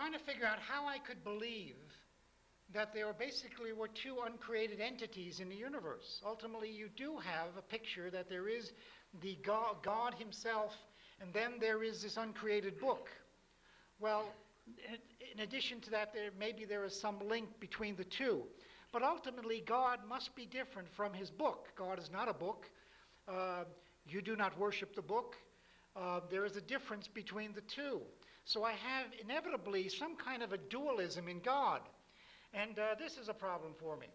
trying to figure out how I could believe that there basically were two uncreated entities in the universe. Ultimately, you do have a picture that there is the God himself, and then there is this uncreated book. Well, in addition to that, maybe there is some link between the two. But ultimately, God must be different from his book. God is not a book. You do not worship the book. There is a difference between the two. So I have inevitably some kind of a dualism in God. And this is a problem for me.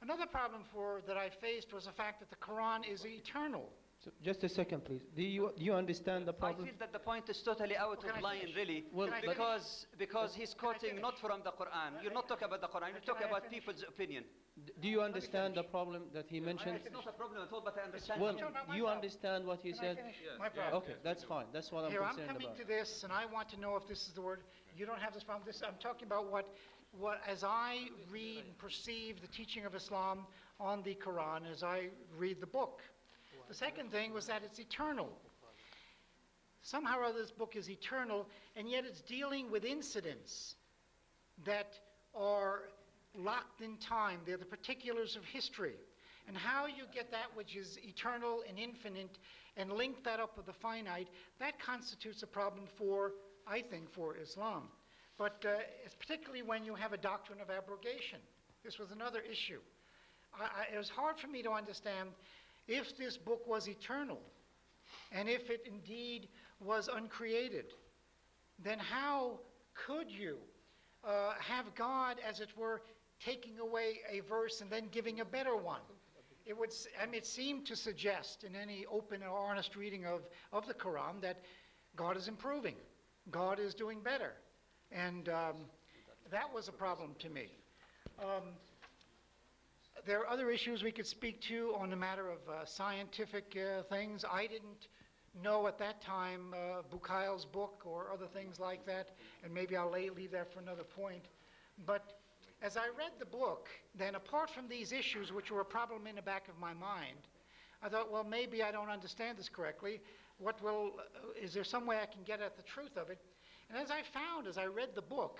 Another problem that I faced was the fact that the Quran is eternal. So just a second, please. Do you understand the problem? I feel that the point is totally out of line, really, because he's quoting not from the Quran. You're not talking about the Quran. You're talking about people's opinion. Do you understand the problem that he mentioned? It's not a problem at all, but I understand. Well, you understand what he said? My problem. Okay, that's fine. That's what I'm concerned about. I'm coming to this, and I want to know if this is the word. You don't have this problem. I'm talking about what as I read and perceive the teaching of Islam on the Quran, as I read the book. The second thing was that it's eternal. Somehow or other this book is eternal, and yet it's dealing with incidents that are locked in time. They're the particulars of history. And how you get that which is eternal and infinite and link that up with the finite, that constitutes a problem I think, for Islam. But it's particularly when you have a doctrine of abrogation. This was another issue. It was hard for me to understand if this book was eternal, and if it indeed was uncreated, then how could you have God, as it were, taking away a verse and then giving a better one? It seemed to suggest in any open or honest reading of the Quran that God is improving. God is doing better. And that was a problem to me. There are other issues we could speak to on the matter of scientific things. I didn't know at that time Bukhail's book or other things like that, and maybe I'll leave that for another point. But as I read the book, then apart from these issues, which were a problem in the back of my mind, I thought, well, maybe I don't understand this correctly. Is there some way I can get at the truth of it? And as I read the book,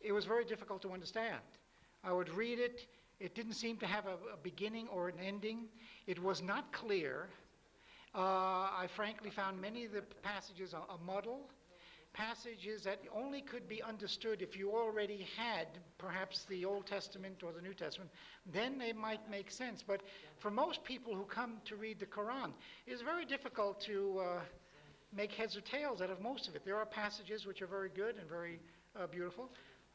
it was very difficult to understand. I would read it. It didn't seem to have a beginning or an ending. It was not clear. I frankly found many of the passages a muddle, passages that only could be understood if you already had perhaps the Old Testament or the New Testament. Then they might make sense. But for most people who come to read the Quran, it's very difficult to make heads or tails out of most of it. There are passages which are very good and very beautiful,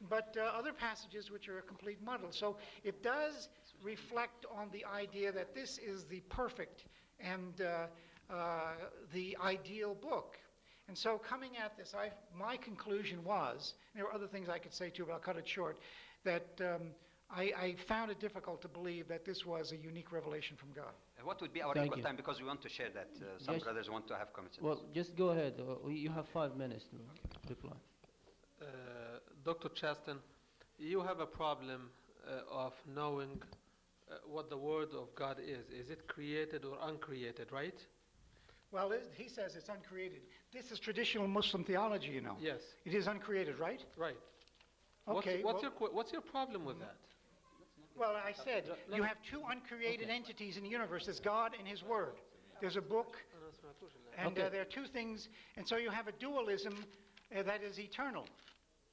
but other passages which are a complete muddle. So it does reflect on the idea that this is the perfect and the ideal book. And so coming at this, my conclusion was, there were other things I could say too, but I'll cut it short, that I found it difficult to believe that this was a unique revelation from God. What would be our equal time? Because we want to share that. Some brothers want to have comments. Well, just go ahead. You have 5 minutes to reply. Dr. Chastain, you have a problem of knowing what the Word of God is. Is it created or uncreated, right? Well, he says it's uncreated. This is traditional Muslim theology, you know. Yes. It is uncreated, right? Right. Okay. What's your problem with that? Well, I said you have two uncreated entities in the universe. There's God and His Word. There's a book, and there are two things, and so you have a dualism that is eternal.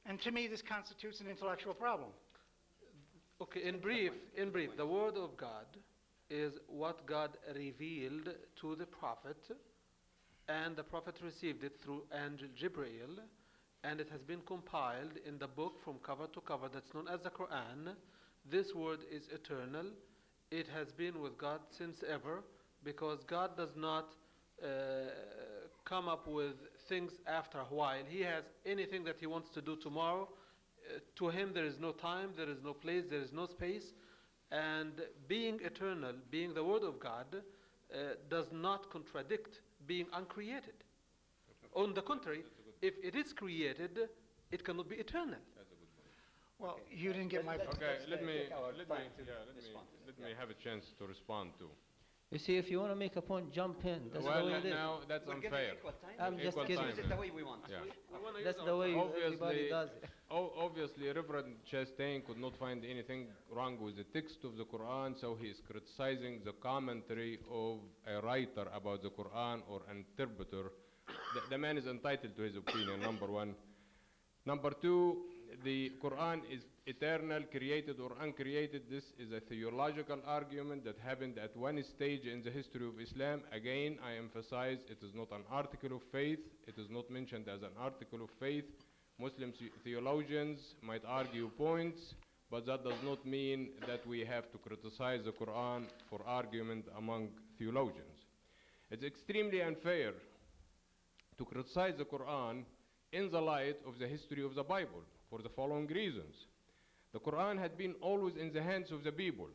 And to me, this constitutes an intellectual problem. Okay, in brief, the Word of God is what God revealed to the Prophet, and the Prophet received it through angel Jibreel, and it has been compiled in the book from cover to cover that's known as the Quran. This word is eternal. It has been with God since ever, because God does not come up with things after a while. He has anything that He wants to do tomorrow. To Him there is no time, there is no place, there is no space. And being eternal, being the Word of God, does not contradict being uncreated. On the contrary, if it is created, it cannot be eternal. Well, you didn't get my point. Okay, let me have a chance to respond to. You see, if you want to make a point, jump in. That's the Well, way it is. now that's We're giving unfair. equal time. I'm just Equal kidding. time. Use it the way we want. Yeah. That's the way everybody Obviously, does it. obviously, Reverend Chastain could not find anything wrong with the text of the Quran, so he is criticizing the commentary of a writer about the Quran or an interpreter. The man is entitled to his opinion, number one. Number two, the Quran is eternal, created or uncreated. This is a theological argument that happened at one stage in the history of Islam. Again, I emphasize it is not an article of faith. It is not mentioned as an article of faith. Muslim theologians might argue points, but that does not mean that we have to criticize the Quran for argument among theologians. It's extremely unfair to criticize the Quran in the light of the history of the Bible for the following reasons. The Quran had been always in the hands of the people.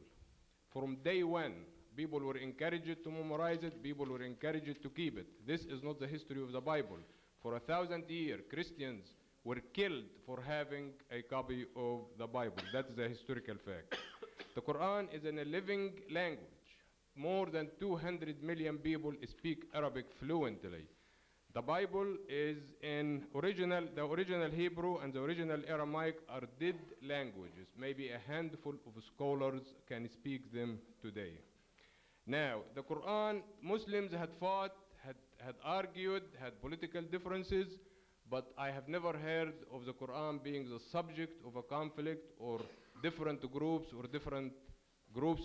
From day one, people were encouraged to memorize it, people were encouraged to keep it. This is not the history of the Bible. For 1,000 years, Christians were killed for having a copy of the Bible. That is a historical fact. The Quran is in a living language. More than 200 million people speak Arabic fluently. The Bible is in the original Hebrew and the original Aramaic are dead languages. Maybe a handful of scholars can speak them today. Now, the Quran, Muslims had fought, had argued, had political differences, but I have never heard of the Quran being the subject of a conflict or different groups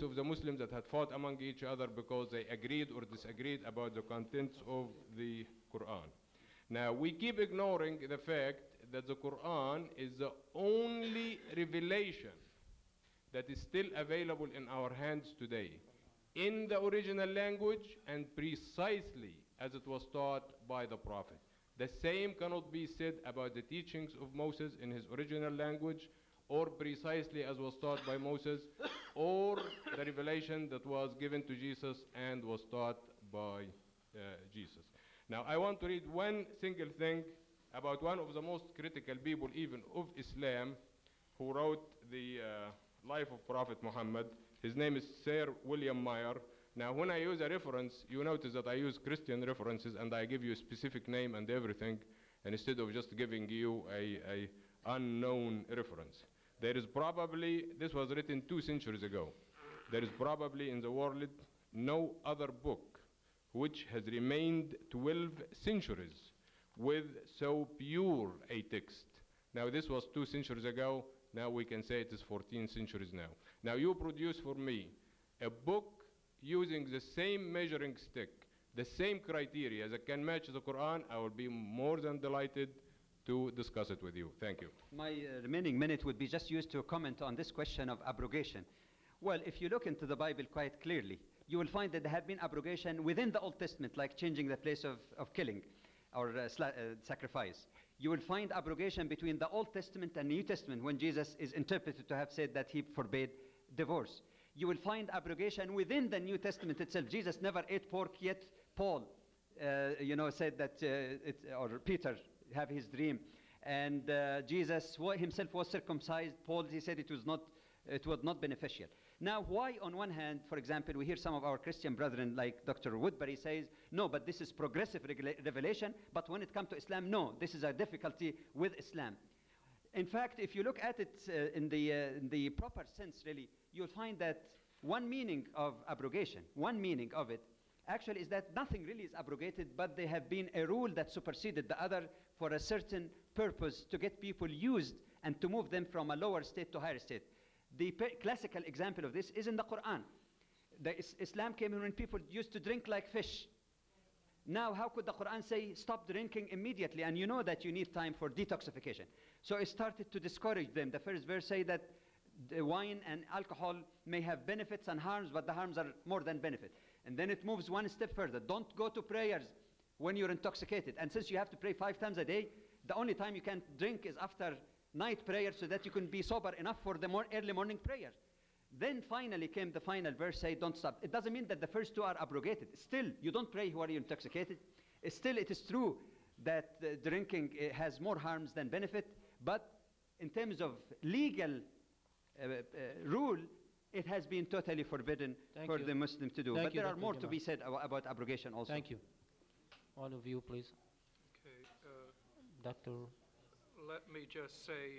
of the Muslims that had fought among each other because they agreed or disagreed about the contents of the Quran. Now, we keep ignoring the fact that the Quran is the only revelation that is still available in our hands today in the original language and precisely as it was taught by the Prophet. The same cannot be said about the teachings of Moses in his original language or precisely as was taught by Moses or the revelation that was given to Jesus and was taught by Jesus. Now, I want to read one single thing about one of the most critical people even of Islam who wrote the life of Prophet Muhammad. His name is Sir William Meyer. Now, when I use a reference, you notice that I use Christian references and I give you a specific name and everything, and instead of just giving you a unknown reference. There is probably, this was written 2 centuries ago, there is probably in the world no other book which has remained 12 centuries with so pure a text. Now, this was 2 centuries ago. Now we can say it is 14 centuries now. Now, you produce for me a book using the same measuring stick, the same criteria that can match the Quran. I will be more than delighted to discuss it with you. Thank you. My remaining minute would be just used to comment on this question of abrogation. Well, if you look into the Bible quite clearly, you will find that there have been abrogation within the Old Testament, like changing the place of killing or sacrifice. You will find abrogation between the Old Testament and New Testament when Jesus is interpreted to have said that he forbade divorce. You will find abrogation within the New Testament itself. Jesus never ate pork, yet Paul, said that, or Peter have his dream. And Jesus himself was circumcised. Paul, he said it was not beneficial. Now, why on one hand, for example, we hear some of our Christian brethren like Dr. Woodberry says, no, but this is progressive revelation, but when it comes to Islam, no, this is a difficulty with Islam. In fact, if you look at it in the proper sense, really, you'll find that one meaning of abrogation, one meaning of it, actually is that nothing really is abrogated, but there have been a rule that superseded the other for a certain purpose to get people used and to move them from a lower state to higher state. The classical example of this is in the Quran. Islam came in when people used to drink like fish. Now, how could the Quran say, stop drinking immediately, and you know that you need time for detoxification? So it started to discourage them. The first verse say that the wine and alcohol may have benefits and harms, but the harms are more than benefit. And then it moves one step further. Don't go to prayers when you're intoxicated. And since you have to pray 5 times a day, the only time you can drink is after night prayer so that you can be sober enough for the early morning prayer. Then finally came the final verse, say don't stop. It doesn't mean that the first 2 are abrogated. Still, you don't pray when you're intoxicated. Still, it is true that drinking has more harms than benefit, but in terms of legal rule, it has been totally forbidden Thank for you. the Muslim to do. Thank But you, there are Dr. more to Jamal. be said about abrogation also. Thank you. One of you, please. Okay, Dr. let me just say,